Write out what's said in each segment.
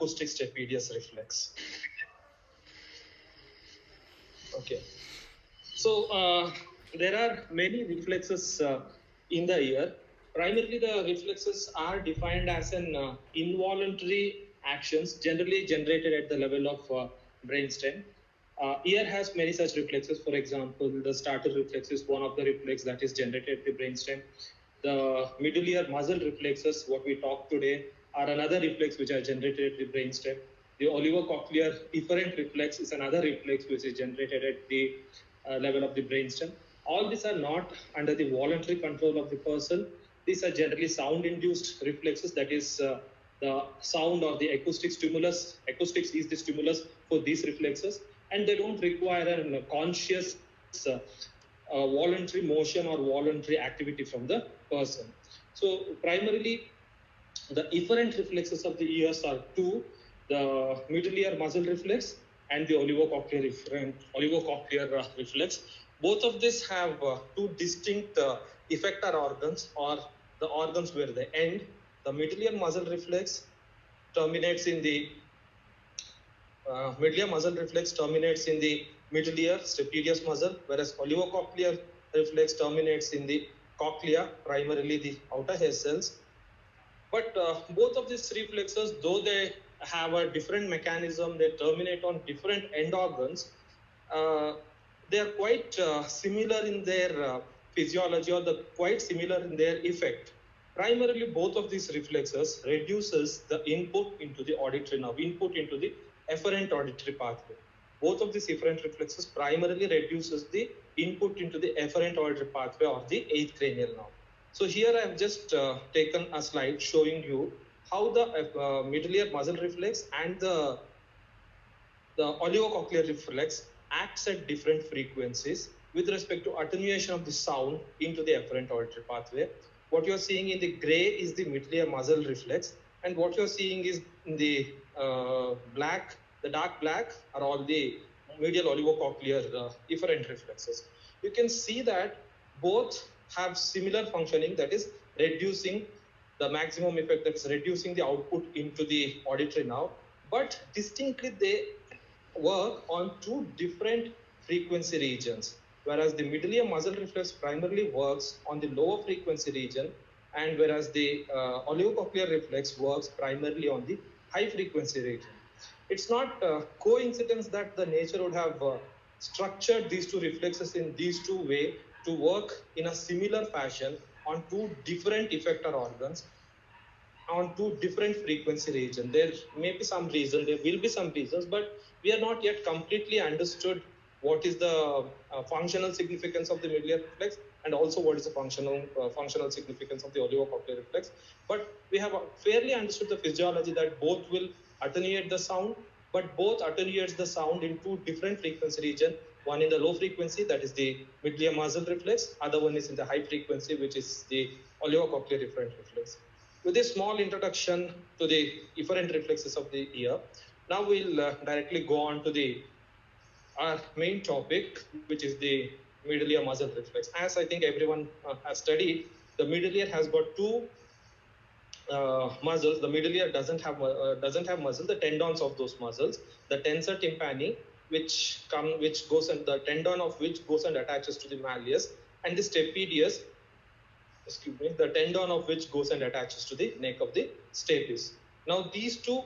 acoustic stapedial reflex. Okay. So there are many reflexes in the ear. Primarily, the reflexes are defined as an involuntary actions generally generated at the level of brainstem. Ear has many such reflexes. For example, the startle reflex is one of the reflex that is generated at the brainstem. The middle ear muzzle reflexes, what we talked today, are another reflex which are generated at the brainstem. The olivocochlear efferent reflex is another reflex which is generated at the level of the brainstem. All these are not under the voluntary control of the person. These are generally sound-induced reflexes, that is the sound or the acoustic stimulus. Acoustics is the stimulus for these reflexes, and they don't require a conscious voluntary motion or voluntary activity from the person. So primarily, the efferent reflexes of the ears are two: the middle ear muzzle reflex and the olivocochlear reflex. Both of these have two distinct effector organs, or the organs where they end. The middle ear muzzle reflex terminates in the middle ear muzzle reflex terminates in the middle ear stapedius muscle, whereas olivocochlear reflex terminates in the cochlea, primarily the outer hair cells. But both of these reflexes, though they have a different mechanism, they terminate on different end organs, they are quite similar in their physiology, or quite similar in their effect. Primarily, both of these reflexes reduces the input into the auditory nerve, input into the efferent auditory pathway. Both of these efferent reflexes primarily reduces the input into the efferent auditory pathway or the eighth cranial nerve. So here I have just taken a slide showing you how the middle ear muzzle reflex and the olivocochlear reflex acts at different frequencies with respect to attenuation of the sound into the efferent auditory pathway. What you're seeing in the gray is the middle ear muzzle reflex, and what you're seeing is in the black, the dark black, are all the medial olivocochlear efferent reflexes. You can see that both have similar functioning, that is reducing the maximum effect, that's reducing the output into the auditory nerve, but distinctly they work on two different frequency regions, whereas the middle ear muzzle reflex primarily works on the lower frequency region, and whereas the olivocochlear reflex works primarily on the high frequency region. It's not coincidence that the nature would have structured these two reflexes in these two ways to work in a similar fashion on two different effector organs on two different frequency regions. There may be some reason, there will be some reasons, but we are not yet completely understood what is the functional significance of the middle ear reflex, and also what is the functional significance of the olivocochlear reflex. But we have fairly understood the physiology that both will attenuate the sound, but both attenuates the sound in two different frequency regions. One in the low frequency, that is the middle ear muzzle reflex. Other one is in the high frequency, which is the olivocochlear efferent reflex. With a small introduction to the efferent reflexes of the ear, now we'll directly go on to our main topic, which is the middle ear muzzle reflex. As I think everyone has studied, the middle ear has got two muscles. The middle ear doesn't have muscle. The tendons of those muscles, the tensor tympani, which goes, and the tendon of which goes and attaches to the malleus, and the stapedius, the tendon of which goes and attaches to the neck of the stapes. Now these two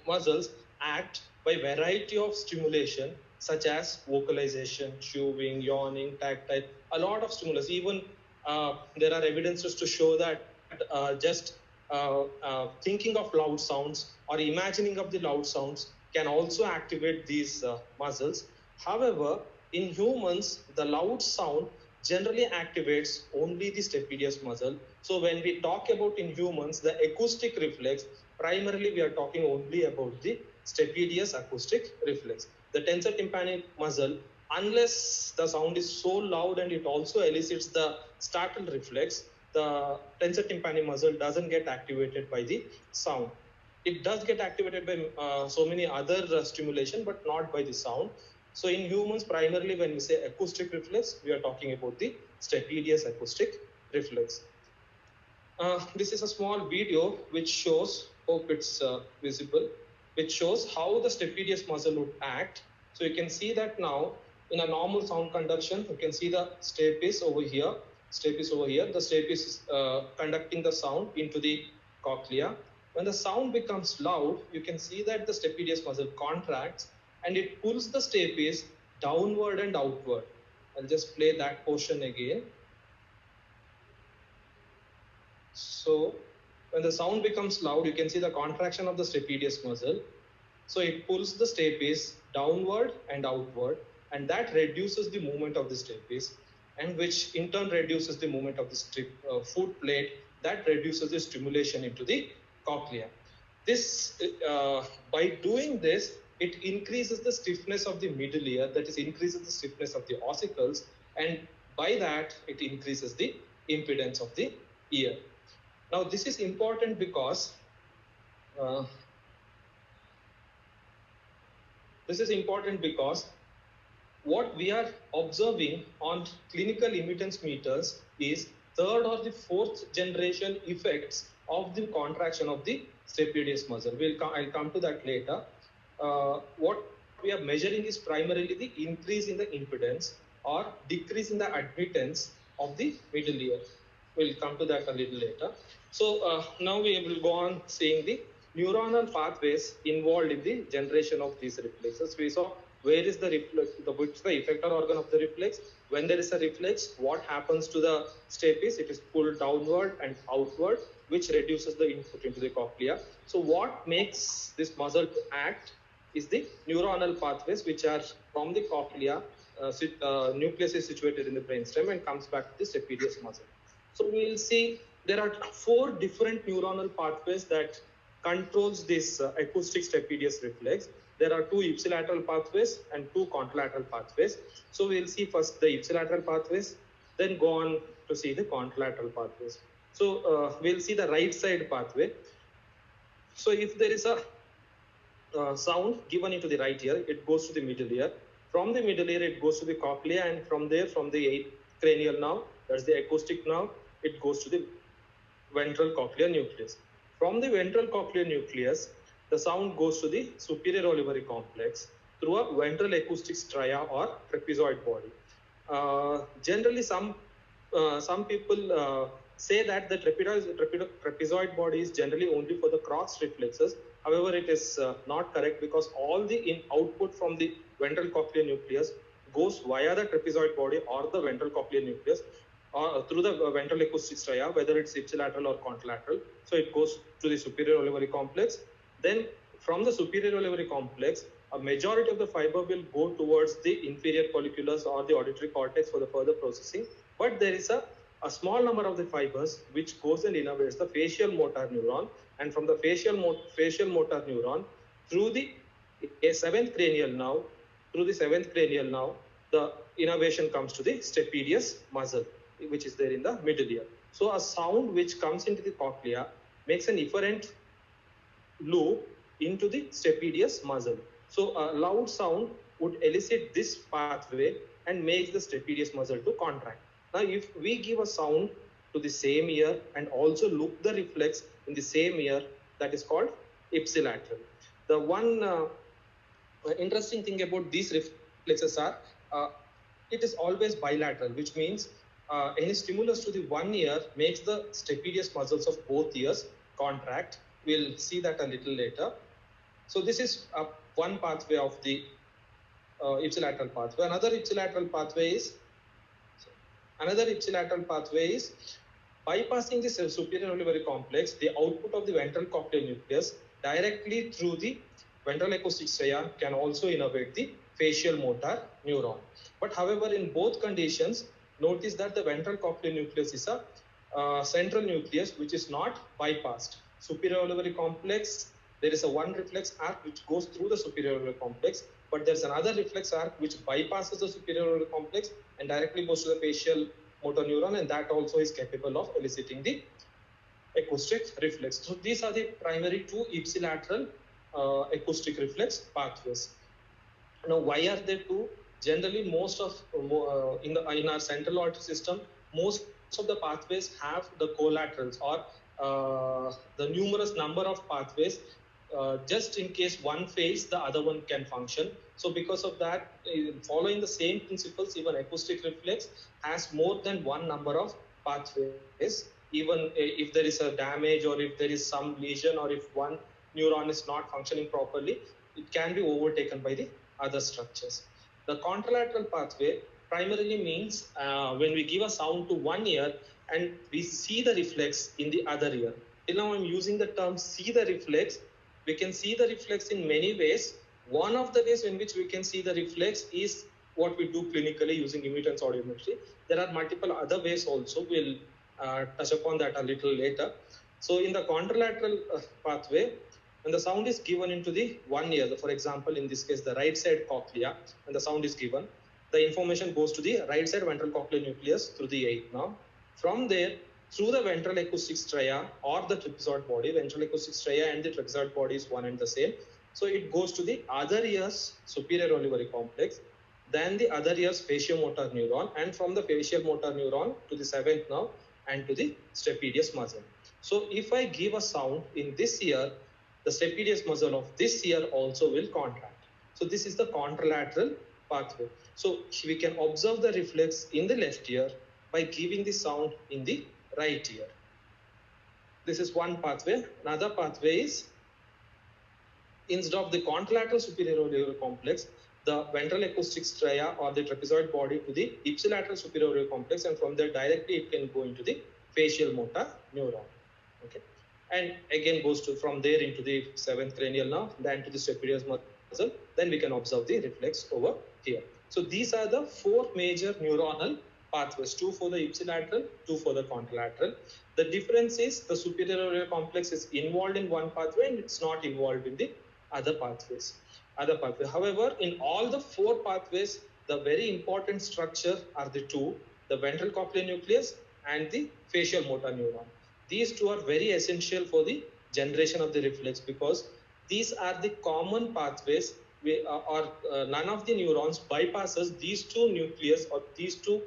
muscles act by variety of stimulation, such as vocalization, chewing, yawning, tactile, a lot of stimulus. Even there are evidences to show that just thinking of loud sounds or imagining of the loud sounds can also activate these muscles. However, in humans, the loud sound generally activates only the stapedius muscle. So when we talk about in humans, the acoustic reflex, primarily we are talking only about the stapedius acoustic reflex. The tensor tympani muscle, unless the sound is so loud and it also elicits the startle reflex, the tensor tympani muscle doesn't get activated by the sound. It does get activated by so many other stimulation, but not by the sound. So in humans, primarily when we say acoustic reflex, we are talking about the stapedius acoustic reflex. This is a small video which shows hope it's visible, which shows how the stapedius muscle would act. So you can see that now in a normal sound conduction, you can see the stapes over here. Stapes over here. The stapes is conducting the sound into the cochlea. When the sound becomes loud, you can see that the stapedius muscle contracts and it pulls the stapes downward and outward. I'll just play that portion again. So when the sound becomes loud, you can see the contraction of the stapedius muscle. So it pulls the stapes downward and outward, and that reduces the movement of the stapes, and which in turn reduces the movement of the foot plate. That reduces the stimulation into the cochlea. This, by doing this, it increases the stiffness of the middle ear, that is, increases the stiffness of the ossicles, and by that, it increases the impedance of the ear. Now, this is important because what we are observing on clinical impedance meters is third or the fourth generation effects of the contraction of the stapedius muscle. I'll come to that later. What we are measuring is primarily the increase in the impedance or decrease in the admittance of the middle ear. We'll come to that a little later. So now we will go on seeing the neuronal pathways involved in the generation of these reflexes. We saw where is the reflex, which the effector organ of the reflex. When there is a reflex, what happens to the stapes? It is pulled downward and outward, which reduces the input into the cochlea. So what makes this muscle to act is the neuronal pathways, which are from the cochlea. Nucleus is situated in the brainstem and comes back to the stapedius muscle. So we will see there are 4 different neuronal pathways that controls this acoustic stapedius reflex. There are 2 ipsilateral pathways and 2 contralateral pathways. So we'll see first the ipsilateral pathways, then go on to see the contralateral pathways. So we'll see the right side pathway. So if there is a sound given into the right ear, it goes to the middle ear. From the middle ear, it goes to the cochlea, and from there, from the 8th cranial nerve, that's the acoustic nerve, it goes to the ventral cochlear nucleus. From the ventral cochlear nucleus, the sound goes to the superior olivary complex through a ventral acoustic stria or trapezoid body. Generally, some people say that the trapezoid body is generally only for the cross reflexes. However, it is not correct, because all the output from the ventral cochlear nucleus goes via the trapezoid body or the ventral cochlear nucleus or through the ventral acoustic stria, whether it's ipsilateral or contralateral. So it goes to the superior olivary complex. Then from the superior olivary complex, a majority of the fiber will go towards the inferior colliculus or the auditory cortex for the further processing. But there is a small number of the fibers which goes and innervates the facial motor neuron, and from the facial motor neuron through the 7th cranial nerve, the innervation comes to the stapedius muscle, which is there in the middle ear. So a sound which comes into the cochlea makes an efferent loop into the stapedius muscle. So a loud sound would elicit this pathway and makes the stapedius muscle to contract. Now, if we give a sound to the same ear and also loop the reflex in the same ear, that is called ipsilateral. The one interesting thing about these reflexes are it is always bilateral, which means any stimulus to the one ear makes the stapedius muscles of both ears contract. We'll see that a little later. So this is one pathway of the ipsilateral pathway. Another ipsilateral pathway is bypassing the superior olivary complex, the output of the ventral cochlear nucleus directly through the ventral acoustic stria can also innervate the facial motor neuron. But however, in both conditions, notice that the ventral cochlear nucleus is a central nucleus which is not bypassed. Superior olivary complex, there is a one reflex arc which goes through the superior olivary complex, but there's another reflex arc which bypasses the superior olivary complex and directly goes to the facial motor neuron, and that also is capable of eliciting the acoustic reflex. So these are the primary 2 ipsilateral acoustic reflex pathways. Now, why are there 2? Generally, most of in our central auditory system, most of the pathways have the collaterals, or the numerous number of pathways. Just in case one fails, the other one can function. So because of that, following the same principles, even acoustic reflex has more than one number of pathways. Even if there is a damage, or if there is some lesion, or if one neuron is not functioning properly, it can be overtaken by the other structures. The contralateral pathway primarily means when we give a sound to one ear and we see the reflex in the other ear. Till now I'm using the term see the reflex. We can see the reflex in many ways. One of the ways in which we can see the reflex is what we do clinically using immitance audiometry. There are multiple other ways also. We'll touch upon that a little later. So in the contralateral pathway, when the sound is given into the one ear, for example, in this case, the right side cochlea, when the sound is given, the information goes to the right side ventral cochlear nucleus through the eighth nerve. From there, through the ventral acoustic stria or the trapezoid body, ventral acoustic stria and the trapezoid body is one and the same. So it goes to the other ear's superior olivary complex, then the other ear's faciomotor neuron, and from the facial motor neuron to the seventh nerve and to the stapedius muscle. So if I give a sound in this ear, the stapedius muscle of this ear also will contract. So this is the contralateral pathway. So we can observe the reflex in the left ear by giving the sound in the right ear. This is one pathway. Another pathway is, instead of the contralateral superior olivary complex, the ventral acoustic stria or the trapezoid body to the ipsilateral superior olivary complex, and from there directly it can go into the facial motor neuron. Okay, and again goes to from there into the seventh cranial nerve, then to the stapedius muscle. Then we can observe the reflex over here. So these are the four major neuronal pathways: two for the ipsilateral, two for the contralateral. The difference is the superior olivary complex is involved in one pathway and it's not involved in the other pathways. However, in all the four pathways, the very important structure are the two: the ventral cochlear nucleus and the facial motor neuron. These two are very essential for the generation of the reflex, because these are the common pathways or none of the neurons bypasses these two nucleus or these two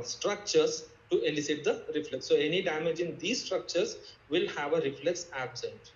structures to elicit the reflex. So any damage in these structures will have a reflex absent.